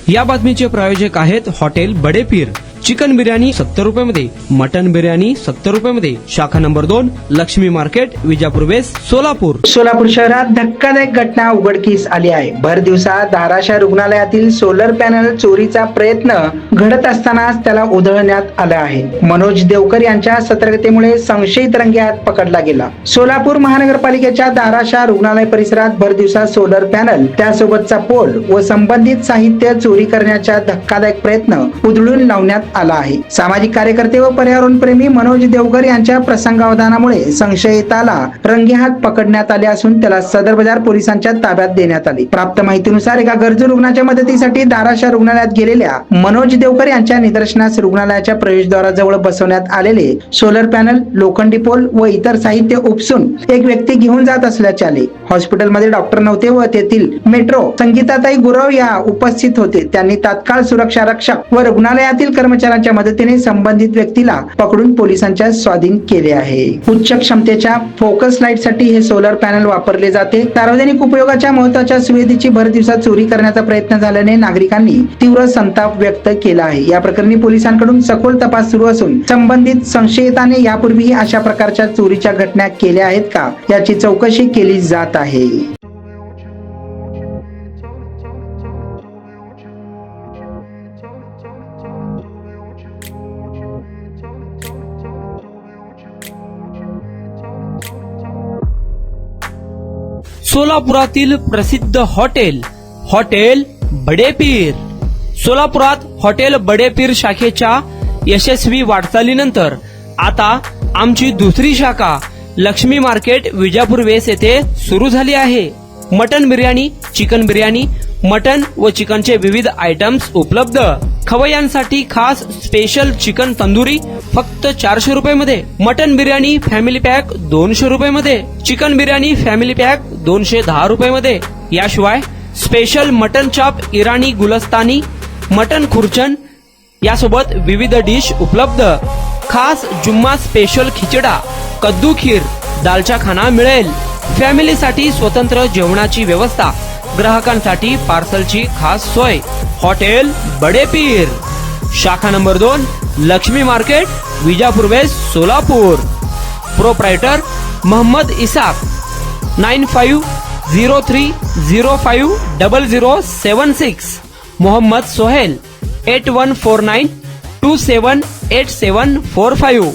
या बातमीचे प्रायोजक आहेत हॉटेल बडे पीर। चिकन बिर्याणी 70 रुपयामध्ये, मटन बिर्याणी 70 रुपयामध्ये। शाखा number 2, Laxmi market, Vijapur west, Solapur. Solapur शहरात धक्कादायक घटना उघडकीस आली आहे। भर दिवसात धाराशिव रुग्णालयातील सोलर पॅनल चोरीचा प्रयत्न घडत असतानाच त्याला उधळण्यात आलं आहे। मनोज देवकर यांच्या सतर्कतेमुळे संशयित रंगेहात पकडला गेला। सोलापूर महानगरपालिकेच्या धाराशिव रुग्णालय परिसरात भर दिवसात सोलर पॅनल, त्यासोबतचा पोल व संबंधित साहित्य चोरी करण्याचा धक्कादायक प्रयत्न उधळून लावण्यात आला आहे। सामाजिक कार्यकर्ते व पर्यावरण प्रेमी मनोज देवकर यांच्या प्रसंगावधानामुळे संशयिताला रंगेहात पकडण्यात आले असून त्याला सदर बाजार पोलिसांच्या ताब्यात देण्यात आले। प्राप्त माहितीनुसार एका गरजू रुग्णाच्या मदतीसाठी धाराशिव रुग्णालयात गेलेल्या मनोज देवकर यांच्या निदर्शनास रुग्णालयाच्या प्रवेशद्वाराजवळ बसवण्यात आलेले सोलर पॅनल, लोखंडी पोल व इतर साहित्य उपसून एक व्यक्ती घेऊन जात असल्याचे आले। हॉस्पिटलमध्ये डॉक्टर नव्हते व तेथील मेट्रो संगीताताई गुरव या उपस्थित होते। त्यांनी तात्काळ सुरक्षा रक्षक व रुग्णालयातील कर्मचाऱ्यांच्या मदतीने संबंधित व्यक्तीला पकडून पोलिसांच्या स्वाधीन केले आहे। उच्च क्षमतेच्या फोकस लाईट साठी हे सोलर पॅनल वापरले जाते। सार्वजनिक उपयोगाच्या महत्त्वाच्या सुविधेची भर दिवसात चोरी करण्याचा प्रयत्न झाल्याने नागरिकांनी तीव्र संताप व्यक्त केला आहे। या प्रकरणी पोलिसांकडून सखोल तपास सुरू असून संबंधित संशयिताने यापूर्वीही अशा प्रकारच्या चोरीच्या घटना केल्या आहेत का याची चौकशी केली जात आहे। सोलापुरातील प्रसिद्ध हॉटेल बडे पीर। सोलापुरात हॉटेल बडे पीर शाखेच्या यशस्वी वाटचालीनंतर आता आमची दुसरी शाखा लक्ष्मी मार्केट, विजापूर वेस्ट येथे सुरू झाली आहे। Mutton biryani, chicken biryani, mutton व चिकनचे विविध आयटम्स उपलब्ध। खवय्यांसाठी खास स्पेशल चिकन तंदुरी फक्त 400 रुपयामध्ये, मटन बिर्याणी फॅमिली पॅक 200 रुपयामध्ये, चिकन बिर्याणी फॅमिली पॅक 210 रुपयामध्ये। याशिवाय स्पेशल मटन चाप, इराणी गुलस्तानी, मटन खुर्चन यासोबत विविध डिश उपलब्ध। खास जुम्मा स्पेशल खिचडा, कद्दू खीर, दालचा खाना मिळेल। फॅमिलीसाठी स्वतंत्र जेवणाची व्यवस्था, ग्राहकांसाठी पार्सलची खास सोय। हॉटेल बडे पीर, शाखा number 2, Laxmi market, Vijapur west, Solapur. Proprietor Mohammad Isaq, 9503050076। Mohammad Sohail, 8149278745।